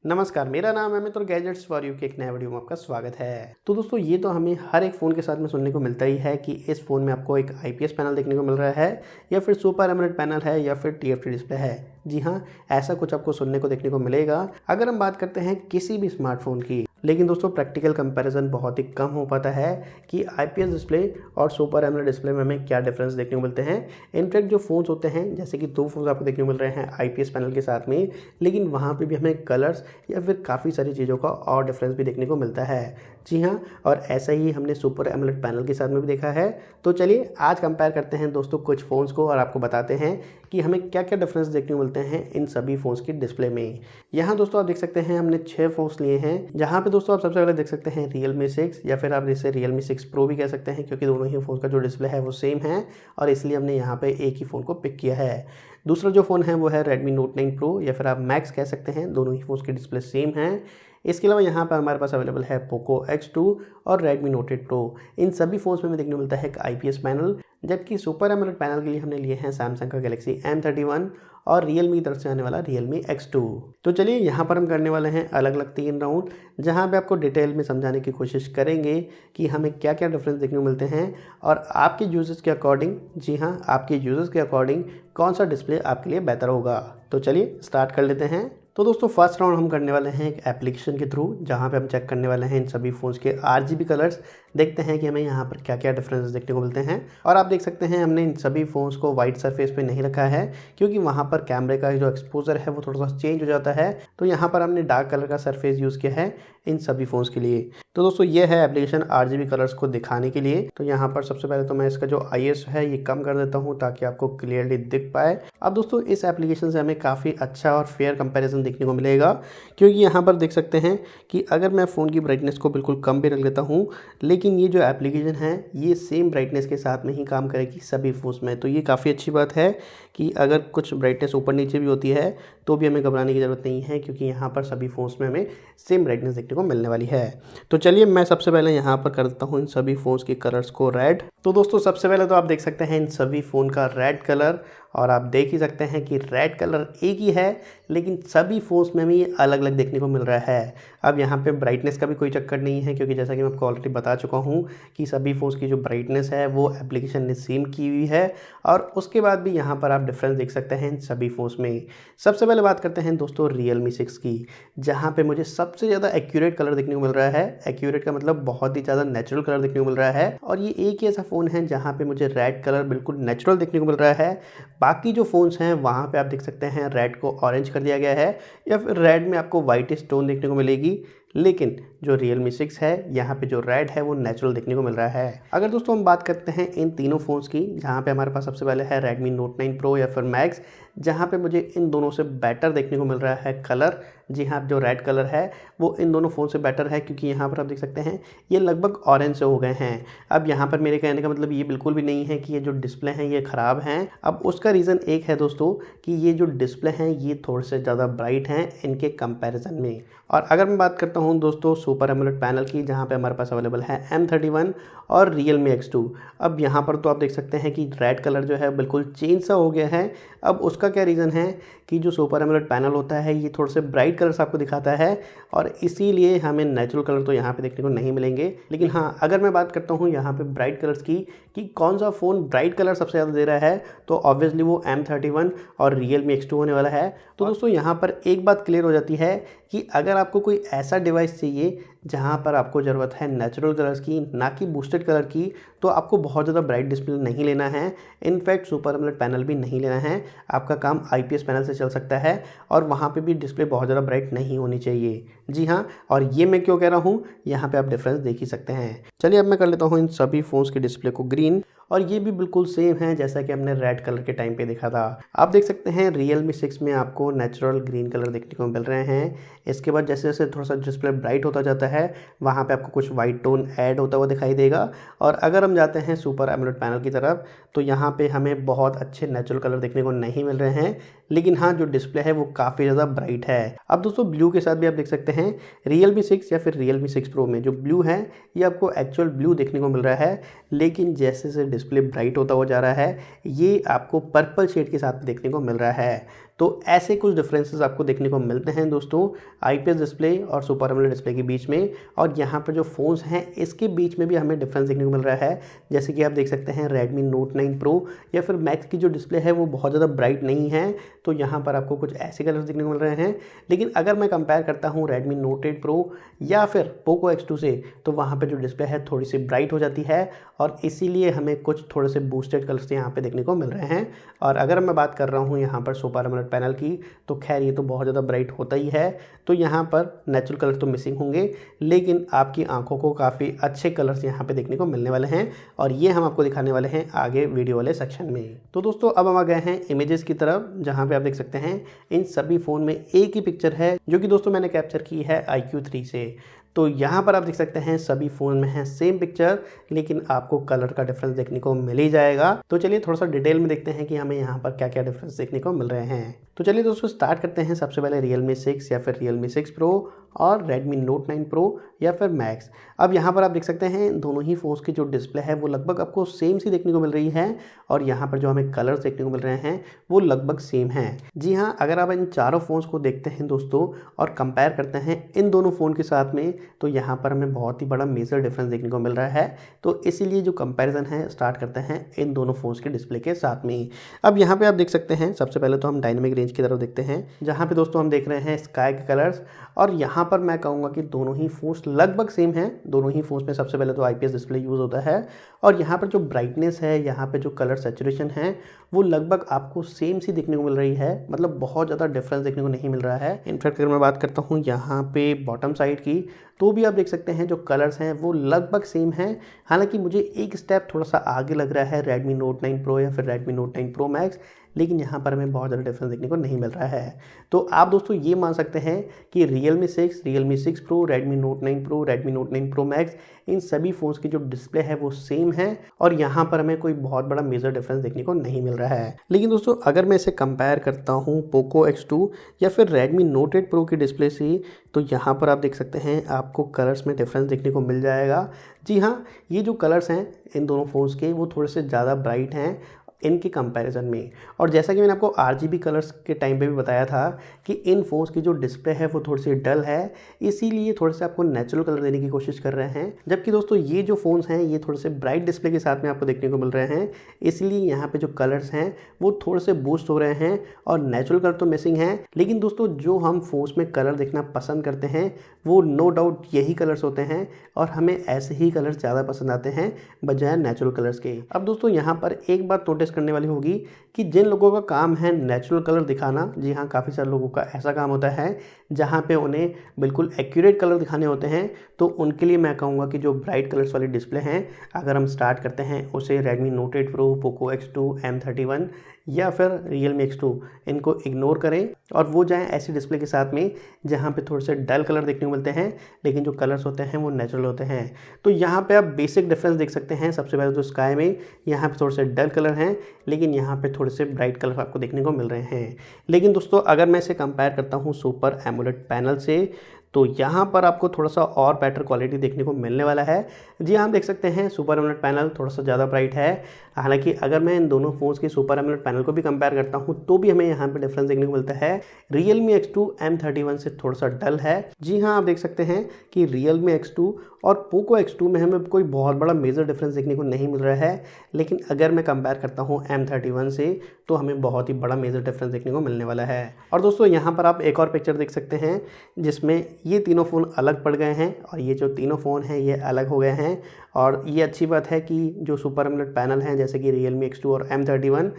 नमस्कार, मेरा नाम है अमित और गैजेट्स फॉर यू के एक नए वीडियो में आपका स्वागत है। तो दोस्तों ये तो हमें हर एक फ़ोन के साथ में सुनने को मिलता ही है कि इस फ़ोन में आपको एक आईपीएस पैनल देखने को मिल रहा है या फिर सुपर एमोलेड पैनल है या फिर टीएफटी डिस्प्ले है। जी हाँ, ऐसा कुछ आपको सुनने को देखने को मिलेगा अगर हम बात करते हैं किसी भी स्मार्टफोन की। लेकिन दोस्तों प्रैक्टिकल कंपैरिजन बहुत ही कम हो पाता है कि आईपीएस डिस्प्ले और सुपर एमोलेड डिस्प्ले में हमें क्या डिफरेंस देखने को मिलते हैं। इनफैक्ट जो फ़ोन्स होते हैं जैसे कि 2 फ़ोन्स आपको देखने को मिल रहे हैं आईपीएस पैनल के साथ में, लेकिन वहाँ पे भी हमें कलर्स या फिर काफ़ी सारी चीज़ों का और डिफरेंस भी देखने को मिलता है। जी हाँ, और ऐसा ही हमने सुपर एमोलेड पैनल के साथ में भी देखा है। तो चलिए आज कंपेयर करते हैं दोस्तों कुछ फ़ोन्स को और आपको बताते हैं कि हमें क्या क्या डिफरेंस देखने को मिलते हैं इन सभी फ़ोन्स की डिस्प्ले में। यहाँ दोस्तों आप देख सकते हैं हमने 6 फ़ोन्स लिए हैं, जहाँ पे दोस्तों आप सबसे पहले देख सकते हैं Realme 6 या फिर आप इसे Realme 6 Pro भी कह सकते हैं, क्योंकि दोनों ही फ़ोन का जो डिस्प्ले है वो सेम है और इसलिए हमने यहाँ पे एक ही फ़ोन को पिक किया है। दूसरा जो फ़ोन है वो है Redmi Note 9 Pro या फिर आप Max कह सकते हैं, दोनों ही फ़ोन्स की डिस्प्ले सेम है। इसके अलावा यहाँ पर हमारे पास अवेलेबल है Poco X2 और Redmi Note 8 Pro। इन सभी फ़ोन्स में हमें देखने को मिलता है एक आईपीएस पैनल, जबकि सुपर एमोलेड पैनल के लिए हमने लिए हैं सैमसंग का Galaxy M31 और Realme की तरफ से आने वाला Realme X2। तो चलिए यहाँ पर हम करने वाले हैं अलग अलग 3 राउंड, जहाँ पे आपको डिटेल में समझाने की कोशिश करेंगे कि हमें क्या क्या डिफरेंस देखने को मिलते हैं और आपके यूजर्स के अकॉर्डिंग, जी हाँ, आपके यूजर्स के अकॉर्डिंग कौन सा डिस्प्ले आपके लिए बेहतर होगा। तो चलिए स्टार्ट कर लेते हैं। तो दोस्तों फर्स्ट राउंड हम करने वाले हैं एक एप्लीकेशन के थ्रू, जहाँ पे हम चेक करने वाले हैं इन सभी फ़ोन्स के आरजीबी कलर्स। देखते हैं कि हमें यहाँ पर क्या क्या डिफरेंसेस देखने को मिलते हैं। और आप देख सकते हैं हमने इन सभी फ़ोन्स को वाइट सरफेस पे नहीं रखा है, क्योंकि वहाँ पर कैमरे का जो एक्सपोजर है वो थोड़ा सा चेंज हो जाता है। तो यहाँ पर हमने डार्क कलर का सरफेस यूज़ किया है इन सभी फ़ोन्स के लिए। तो दोस्तों ये है एप्लीकेशन आरजीबी कलर्स को दिखाने के लिए। तो यहाँ पर सबसे पहले तो मैं इसका जो IS है ये कम कर देता हूँ ताकि आपको क्लियरली दिख पाए। अब दोस्तों इस एप्लीकेशन से हमें काफ़ी अच्छा और फेयर कंपैरिजन देखने को मिलेगा, क्योंकि यहाँ पर देख सकते हैं कि अगर मैं फ़ोन की ब्राइटनेस को बिल्कुल कम भी रख लेता हूँ, लेकिन ये जो एप्लीकेशन है ये सेम ब्राइटनेस के साथ में ही काम करेगी सभी फ़ोन्स में। तो ये काफ़ी अच्छी बात है कि अगर कुछ ब्राइटनेस ऊपर नीचे भी होती है तो भी हमें घबराने की ज़रूरत नहीं है, क्योंकि यहाँ पर सभी फ़ोन्स में हमें सेम ब्राइटनेस देखने को मिलने वाली है। तो चलिए मैं सबसे पहले यहाँ पर कर देता हूँ इन सभी फ़ोन्स के कलर्स को रेड। तो दोस्तों सबसे पहले तो आप देख सकते हैं इन सभी फ़ोन का रेड कलर, और आप देख ही सकते हैं कि रेड कलर एक ही है, लेकिन सभी फ़ोन्स में हमें ये अलग अलग देखने को मिल रहा है। अब यहाँ पे ब्राइटनेस का भी कोई चक्कर नहीं है, क्योंकि जैसा कि मैं आपको ऑलरेडी बता चुका हूँ कि सभी फ़ोन्स की जो ब्राइटनेस है वो एप्लीकेशन ने सेम की हुई है। और उसके बाद भी यहाँ पर आप डिफरेंस देख सकते हैं इन सभी फ़ोन्स में। सबसे पहले बात करते हैं दोस्तों Realme 6 की, जहाँ पे मुझे सबसे ज़्यादा एक्यूरेट कलर देखने को मिल रहा है। एक्यूरेट का मतलब बहुत ही ज़्यादा नेचुरल कलर देखने को मिल रहा है, और ये एक ही ऐसा फ़ोन है जहाँ पे मुझे रेड कलर बिल्कुल नेचुरल देखने को मिल रहा है। बाकी जो फ़ोन्स हैं वहाँ पे आप देख सकते हैं रेड को ऑरेंज कर दिया गया है, या फिर रेड में आपको वाइट टोन देखने को मिलेगी, लेकिन जो Realme 6 है यहाँ पे जो रेड है वो नेचुरल देखने को मिल रहा है। अगर दोस्तों हम बात करते हैं इन तीनों फ़ोन्स की, जहाँ पे हमारे पास सबसे पहले है Redmi Note 9 Pro या फिर Max, जहाँ पे मुझे इन दोनों से बेटर देखने को मिल रहा है कलर। जी हाँ, जो रेड कलर है वो इन दोनों फ़ोन से बेटर है, क्योंकि यहाँ पर आप देख सकते हैं ये लगभग ऑरेंज से हो गए हैं। अब यहाँ पर मेरे कहने का मतलब ये बिल्कुल भी नहीं है कि ये जो डिस्प्ले हैं ये ख़राब हैं। अब उसका रीज़न एक है दोस्तों कि ये जो डिस्प्ले हैं ये थोड़े से ज़्यादा ब्राइट हैं इनके कंपैरिजन में। और अगर मैं बात करता हूँ दोस्तों सुपर एमोलेड पैनल की, जहाँ पे हमारे पास अवेलेबल है M31 और Realme X2। अब यहाँ पर तो आप देख सकते हैं कि रेड कलर जो है बिल्कुल चेंज सा हो गया है। अब उसका क्या रीज़न है कि जो सुपर एमोलेड पैनल होता है ये थोड़े से ब्राइट कलर्स आपको दिखाता है, और इसीलिए हमें नेचुरल कलर तो यहाँ पे देखने को नहीं मिलेंगे। लेकिन हाँ, अगर मैं बात करता हूँ यहाँ पे ब्राइट कलर्स की कि कौन सा फ़ोन ब्राइट कलर सबसे ज़्यादा दे रहा है, तो ऑब्वियसली वो M31 और Realme X2 होने वाला है। तो दोस्तों यहाँ पर एक बात क्लियर हो जाती है कि अगर आपको कोई ऐसा डिवाइस चाहिए जहाँ पर आपको ज़रूरत है नेचुरल कलर्स की, ना कि बूस्टेड कलर की, तो आपको बहुत ज़्यादा ब्राइट डिस्प्ले नहीं लेना है। इनफैक्ट सुपर एमोलेड पैनल भी नहीं लेना है। आपका काम आईपीएस पैनल से चल सकता है, और वहाँ पे भी डिस्प्ले बहुत ज़्यादा ब्राइट नहीं होनी चाहिए। जी हाँ, और ये मैं क्यों कह रहा हूँ यहाँ पे आप डिफरेंस देख ही सकते हैं। चलिए अब मैं कर लेता हूँ इन सभी फ़ोन्स के डिस्प्ले को ग्रीन, और ये भी बिल्कुल सेम है जैसा कि हमने रेड कलर के टाइम पे देखा था। आप देख सकते हैं Realme 6 में आपको नेचुरल ग्रीन कलर देखने को मिल रहे हैं। इसके बाद जैसे जैसे थोड़ा सा डिस्प्ले ब्राइट होता जाता है वहाँ पे आपको कुछ वाइट टोन ऐड होता हुआ दिखाई देगा। और अगर हम जाते हैं सुपर एमोलेड पैनल की तरफ, तो यहाँ पे हमें बहुत अच्छे नेचुरल कलर देखने को नहीं मिल रहे हैं, लेकिन हाँ जो डिस्प्ले है वो काफ़ी ज़्यादा ब्राइट है। अब दोस्तों ब्लू के साथ भी आप देख सकते हैं Realme 6 या फिर Realme 6 Pro में जो ब्लू है ये आपको एक्चुअल ब्लू देखने को मिल रहा है, लेकिन जैसे जैसे डिस्प्ले ब्राइट होता हुआ जा रहा है ये आपको पर्पल शेड के साथ देखने को मिल रहा है। तो ऐसे कुछ डिफरेंसेस आपको देखने को मिलते हैं दोस्तों IPS डिस्प्ले और सुपर एमोलेड डिस्प्ले के बीच में। और यहाँ पर जो फ़ोन्स हैं इसके बीच में भी हमें डिफरेंस देखने को मिल रहा है। जैसे कि आप देख सकते हैं Redmi Note 9 Pro या फिर मैक्स की जो डिस्प्ले है वो बहुत ज़्यादा ब्राइट नहीं है, तो यहाँ पर आपको कुछ ऐसे कलर्स देखने को मिल रहे हैं। लेकिन अगर मैं कंपेयर करता हूँ Redmi Note 8 Pro या फिर Poco X2 से, तो वहाँ पर जो डिस्प्ले है थोड़ी सी ब्राइट हो जाती है और इसीलिए हमें कुछ थोड़े से बूस्टेड कलर्स यहाँ पे देखने को मिल रहे हैं। और अगर मैं बात कर रहा हूँ यहाँ पर सुपर एमोलेड पैनल की, तो खैर ये तो बहुत ज़्यादा ब्राइट होता ही है, तो यहाँ पर नेचुरल कलर तो मिसिंग होंगे, लेकिन आपकी आंखों को काफ़ी अच्छे कलर्स यहाँ पे देखने को मिलने वाले हैं और ये हम आपको दिखाने वाले हैं आगे वीडियो वाले सेक्शन में। तो दोस्तों अब हम आ गए हैं इमेजेस की तरफ, जहाँ पे आप देख सकते हैं इन सभी फ़ोन में एक ही पिक्चर है, जो कि दोस्तों मैंने कैप्चर की है iQOO 3 से। तो यहाँ पर आप देख सकते हैं सभी फ़ोन में है सेम पिक्चर, लेकिन आपको कलर का डिफरेंस देखने को मिल ही जाएगा। तो चलिए थोड़ा सा डिटेल में देखते हैं कि हमें यहाँ पर क्या क्या डिफरेंस देखने को मिल रहे हैं। तो चलिए दोस्तों स्टार्ट करते हैं सबसे पहले Realme 6 या फिर Realme 6 Pro और Redmi Note 9 Pro या फिर Max। अब यहाँ पर आप देख सकते हैं दोनों ही फ़ोन्स की जो डिस्प्ले है वो लगभग आपको सेम सी देखने को मिल रही है और यहाँ पर जो हमें कलर्स देखने को मिल रहे हैं वो लगभग सेम हैं। जी हाँ, अगर आप इन चारों फ़ोन्स को देखते हैं दोस्तों और कंपेयर करते हैं इन दोनों फ़ोन के साथ में, तो यहाँ पर हमें बहुत ही बड़ा मेजर डिफरेंस देखने को मिल रहा है। तो इसीलिए जो कंपैरिजन है स्टार्ट करते हैं इन दोनों फ़ोन्स के डिस्प्ले के साथ में। अब यहाँ पे आप देख सकते हैं सबसे पहले तो हम डायनेमिक रेंज की तरफ देखते हैं, जहाँ पे दोस्तों हम देख रहे हैं स्काई के कलर्स। और यहाँ पर मैं कहूँगा कि दोनों ही फ़ोन्स लगभग सेम हैं। दोनों ही फ़ोन्स में सबसे पहले तो IPS डिस्प्ले यूज़ होता है और यहाँ पर जो ब्राइटनेस है, यहाँ पे जो कलर सैचुरेशन है वो लगभग आपको सेम सी देखने को मिल रही है, मतलब बहुत ज़्यादा डिफरेंस देखने को नहीं मिल रहा है। इनफैक्ट अगर मैं बात करता हूँ यहाँ पे बॉटम साइड की, तो भी आप देख सकते हैं जो कलर्स हैं वो लगभग सेम हैं। हालांकि मुझे एक स्टेप थोड़ा सा आगे लग रहा है Redmi Note 9 Pro या फिर Redmi Note 9 Pro Max, लेकिन यहाँ पर हमें बहुत ज़्यादा डिफरेंस देखने को नहीं मिल रहा है। तो आप दोस्तों ये मान सकते हैं कि Realme 6, Realme 6 Pro, Redmi Note 9 Pro, Redmi Note 9 Pro Max, इन सभी फ़ोन्स की जो डिस्प्ले है वो सेम है और यहाँ पर हमें कोई बहुत बड़ा मेजर डिफरेंस देखने को नहीं मिल रहा है। लेकिन दोस्तों अगर मैं इसे कंपेयर करता हूँ Poco X2 या फिर Redmi Note 8 Pro की डिस्प्ले से, तो यहाँ पर आप देख सकते हैं आपको कलर्स में डिफरेंस देखने को मिल जाएगा। जी हाँ, ये जो कलर्स हैं इन दोनों फ़ोन्स के वो थोड़े से ज़्यादा ब्राइट हैं इनके कंपैरिजन में। और जैसा कि मैंने आपको RGB कलर्स के टाइम पे भी बताया था कि इन फ़ोन्स की जो डिस्प्ले है वो थोड़ी सी डल है, इसीलिए थोड़े से आपको नेचुरल कलर देने की कोशिश कर रहे हैं। जबकि दोस्तों ये जो फ़ोन्स हैं ये थोड़े से ब्राइट डिस्प्ले के साथ में आपको देखने को मिल रहे हैं, इसलिए यहाँ पे जो कलर्स हैं वो थोड़े से बूस्ट हो रहे हैं और नेचुरल कलर तो मिसिंग है। लेकिन दोस्तों जो हम फ़ोन्स में कलर देखना पसंद करते हैं वो नो डाउट यही कलर्स होते हैं और हमें ऐसे ही कलर्स ज़्यादा पसंद आते हैं बजाय नेचुरल कलर्स के। अब दोस्तों यहाँ पर एक बात नोटिस करने वाली होगी कि जिन लोगों का काम है नेचुरल कलर दिखाना, जी हाँ काफ़ी सारे लोगों का ऐसा काम होता है जहाँ पे उन्हें बिल्कुल एक्यूरेट कलर दिखाने होते हैं, तो उनके लिए मैं कहूँगा कि जो ब्राइट कलर्स वाली डिस्प्ले हैं, अगर हम स्टार्ट करते हैं उसे Redmi Note 8 Pro, Poco X2, M31 या फिर Realme X2, इनको इग्नोर करें और वो जाएं ऐसी डिस्प्ले के साथ में जहाँ पे थोड़े से डल कलर देखने को मिलते हैं, लेकिन जो कलर्स होते हैं वो नेचुरल होते हैं। तो यहाँ पे आप बेसिक डिफरेंस देख सकते हैं। सबसे पहले तो स्काई में यहाँ पे थोड़े से डल कलर हैं, लेकिन यहाँ पे थोड़े से ब्राइट कलर आपको देखने को मिल रहे हैं। लेकिन दोस्तों अगर मैं इसे कंपेयर करता हूँ सुपर एमोलेड पैनल से, तो यहाँ पर आपको थोड़ा सा और बेटर क्वालिटी देखने को मिलने वाला है। जी हाँ, आप देख सकते हैं सुपर एमोलेड पैनल थोड़ा सा ज़्यादा ब्राइट है। हालांकि अगर मैं इन दोनों फ़ोन्स की सुपर एमोलेड पैनल को भी कंपेयर करता हूँ तो भी हमें यहाँ पे डिफरेंस देखने को मिलता है। Realme X2 M31 से थोड़ा सा डल है। जी हाँ, आप देख सकते हैं कि Realme X2 और Poco X2 में हमें कोई बहुत बड़ा मेजर डिफरेंस देखने को नहीं मिल रहा है, लेकिन अगर मैं कंपेयर करता हूँ M31 से तो हमें बहुत ही बड़ा मेजर डिफरेंस देखने को मिलने वाला है। और दोस्तों यहाँ पर आप एक और पिक्चर देख सकते हैं जिसमें ये तीनों फ़ोन अलग पड़ गए हैं और ये जो तीनों फ़ोन हैं ये अलग हो गए हैं। और ये अच्छी बात है कि जो सुपर एमोलेड पैनल हैं जैसे कि Realme X2 और M31,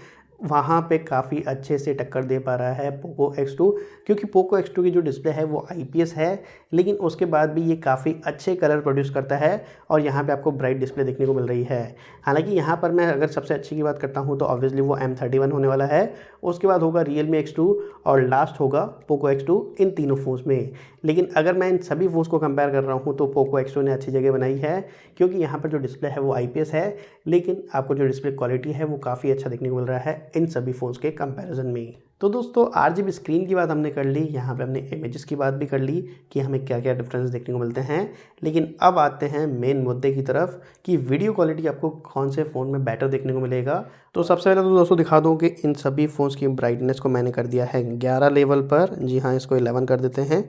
वहाँ पे काफ़ी अच्छे से टक्कर दे पा रहा है Poco X2, क्योंकि Poco X2 की जो डिस्प्ले है वो IPS है, लेकिन उसके बाद भी ये काफ़ी अच्छे कलर प्रोड्यूस करता है और यहाँ पे आपको ब्राइट डिस्प्ले देखने को मिल रही है। हालांकि यहाँ पर मैं अगर सबसे अच्छी की बात करता हूँ तो ऑब्वियसली वो M31 होने वाला है, उसके बाद होगा Realme X2 और लास्ट होगा Poco X2 इन तीनों फ़ोन्स में। लेकिन अगर मैं इन सभी फ़ोन्स को कंपेयर कर रहा हूँ तो Poco X2 ने अच्छी जगह बनाई है, क्योंकि यहाँ पर जो डिस्प्ले है वो IPS है, लेकिन आपको जो डिस्प्ले क्वालिटी है वो काफ़ी अच्छा देखने को मिल रहा है इन सभी फ़ोन्स के कंपैरिजन में। तो दोस्तों RGB स्क्रीन की बात हमने कर ली, यहाँ पे हमने इमेजेस की बात भी कर ली कि हमें क्या क्या डिफरेंस देखने को मिलते हैं। लेकिन अब आते हैं मेन मुद्दे की तरफ कि वीडियो क्वालिटी आपको कौन से फ़ोन में बेटर देखने को मिलेगा। तो सबसे पहले तो दोस्तों दिखा दूँ कि इन सभी फ़ोन्स की ब्राइटनेस को मैंने कर दिया है 11 लेवल पर। जी हाँ, इसको 11 कर देते हैं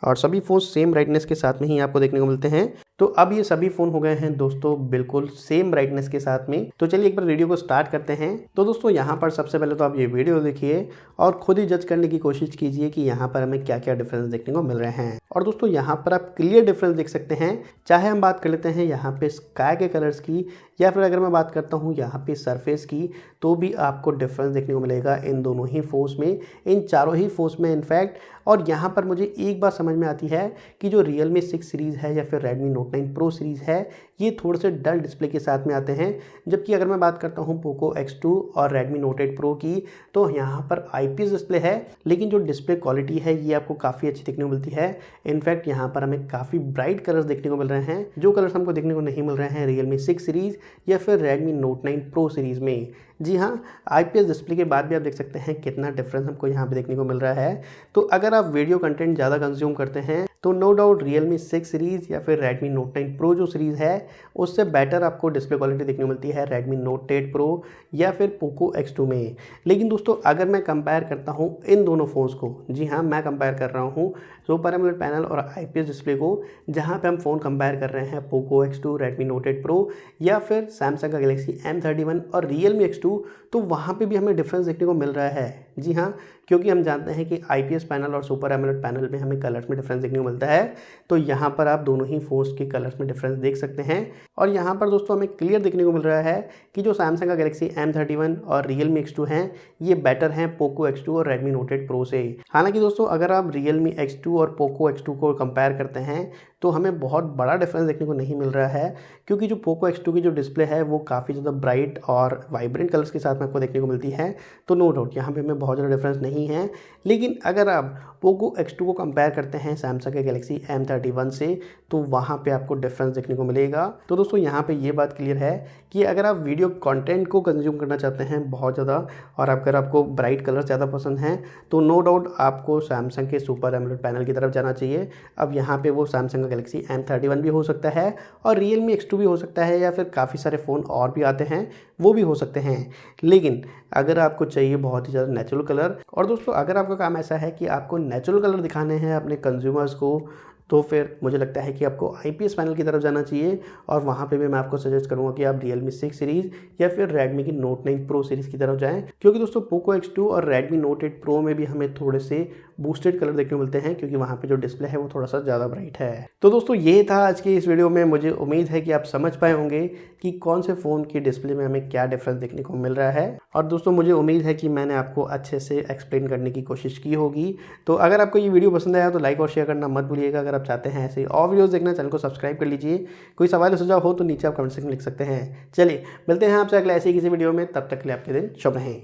और सभी फ़ोन सेम ब्राइटनेस के साथ में ही आपको देखने को मिलते हैं। तो अब ये सभी फ़ोन हो गए हैं दोस्तों बिल्कुल सेम ब्राइटनेस के साथ में। तो चलिए एक बार वीडियो को स्टार्ट करते हैं। तो दोस्तों यहाँ पर सबसे पहले तो आप ये वीडियो देखिए और खुद ही जज करने की कोशिश कीजिए कि यहाँ पर हमें क्या क्या डिफरेंस देखने को मिल रहे हैं। और दोस्तों यहाँ पर आप क्लियर डिफरेंस देख सकते हैं, चाहे हम बात कर लेते हैं यहाँ पे स्काई के कलर्स की या फिर अगर मैं बात करता हूँ यहाँ पे सरफेस की, तो भी आपको डिफरेंस देखने को मिलेगा इन दोनों ही फ़ोन्स में, इन चारों ही फ़ोन्स में इनफैक्ट। और यहाँ पर मुझे एक बात समझ में आती है कि जो Realme 6 सीरीज़ है या फिर Redmi Note 9 Pro सीरीज़ है, ये थोड़े से डल डिस्प्ले के साथ में आते हैं। जबकि अगर मैं बात करता हूँ Poco X2 और Redmi Note 8 Pro की, तो यहाँ पर IPS डिस्प्ले है, लेकिन जो डिस्प्ले क्वालिटी है ये आपको काफ़ी अच्छी देखने को मिलती है। इनफैक्ट यहाँ पर हमें काफ़ी ब्राइट कलर्स देखने को मिल रहे हैं, जो कलर्स हमको देखने को नहीं मिल रहे हैं Realme 6 सीरीज़ या फिर Redmi Note 9 Pro सीरीज़ में। जी हाँ, IPS डिस्प्ले के बाद भी आप देख सकते हैं कितना डिफरेंस हमको यहाँ पे देखने को मिल रहा है। तो अगर आप वीडियो कंटेंट ज़्यादा कंज्यूम करते हैं तो नो डाउट Realme 6 सीरीज़ या फिर Redmi Note 9 Pro जो सीरीज़ है उससे बेटर आपको डिस्प्ले क्वालिटी देखने को मिलती है Redmi Note 8 Pro या फिर Poco X2 में। लेकिन दोस्तों अगर मैं कंपेयर करता हूँ इन दोनों फ़ोन्स को, जी हाँ मैं कंपेयर कर रहा हूँ सुपर एमोलेड पैनल और IPS डिस्प्ले को, जहाँ पे हम फ़ोन कंपेयर कर रहे हैं Poco X2, Redmi Note 8 Pro या फिर Samsung का Galaxy M31 और Realme X2, तो वहाँ पे भी हमें डिफरेंस देखने को मिल रहा है। जी हाँ, क्योंकि हम जानते हैं कि IPS पैनल और सुपर एमोलेड पैनल में हमें कलर्स में डिफरेंस देखने को मिलता है। तो यहाँ पर आप दोनों ही फ़ोन्स के कलर्स में डिफरेंस देख सकते हैं। और यहाँ पर दोस्तों हमें क्लियर देखने को मिल रहा है कि जो Samsung का Galaxy M31 और Realme X2 हैं, ये बेटर हैं Poco X2 और Redmi Note 8 Pro से। हालांकि दोस्तों अगर आप Realme X2 और Poco X2 को कंपेयर करते हैं तो हमें बहुत बड़ा डिफरेंस देखने को नहीं मिल रहा है, क्योंकि जो Poco X2 की जो डिस्प्ले है वो काफ़ी ज़्यादा ब्राइट और वाइब्रेंट कलर्स के साथ में आपको देखने को मिलती है। तो नो डाउट यहाँ पे हमें बहुत ज़्यादा डिफरेंस नहीं है। लेकिन अगर आप Poco X2 को कंपेयर करते हैं Samsung के Galaxy M31 से, तो वहाँ पे आपको डिफरेंस देखने को मिलेगा। तो दोस्तों यहाँ पे ये बात क्लियर है कि अगर आप वीडियो कंटेंट को कंज्यूम करना चाहते हैं बहुत ज़्यादा और अगर आपको ब्राइट कलर ज़्यादा पसंद हैं, तो नो डाउट आपको Samsung के सुपर एमोलेड पैनल की तरफ जाना चाहिए। अब यहाँ पे वो Samsung का Galaxy M31 भी हो सकता है और Realme X2 भी हो सकता है, या फिर काफ़ी सारे फ़ोन और भी आते हैं वो भी हो सकते हैं। लेकिन अगर आपको चाहिए बहुत ही ज़्यादा नेचुरल कलर, और दोस्तों अगर आपका काम ऐसा है कि आपको नेचुरल कलर दिखाने हैं अपने कंज्यूमर्स को, तो फिर मुझे लगता है कि आपको IPS पैनल की तरफ जाना चाहिए। और वहाँ पे भी मैं आपको सजेस्ट करूँगा कि आप Realme 6 सीरीज़ या फिर Redmi की Note 9 Pro सीरीज़ की तरफ जाएं, क्योंकि दोस्तों Poco X2 और Redmi Note 8 Pro में भी हमें थोड़े से बूस्टेड कलर देखने को मिलते हैं, क्योंकि वहाँ पे जो डिस्प्ले है वो थोड़ा सा ज़्यादा ब्राइट है। तो दोस्तों ये था आज की इस वीडियो में। मुझे उम्मीद है कि आप समझ पाए होंगे कि कौन से फ़ोन की डिस्प्ले में हमें क्या डिफरेंस देखने को मिल रहा है। और दोस्तों मुझे उम्मीद है कि मैंने आपको अच्छे से एक्सप्लेन करने की कोशिश की होगी। तो अगर आपको ये वीडियो पसंद आया तो लाइक और शेयर करना मत भूलिएगा। अगर आप चाहते हैं ऐसे और वीडियोस देखना, चैनल को सब्सक्राइब कर लीजिए। कोई सवाल या सुझाव हो तो नीचे आप कमेंट सेक्शन में लिख सकते हैं। चलिए मिलते हैं आपसे अगले ऐसे ही किसी वीडियो में, तब तक के लिए आपके दिन शुभ रहें।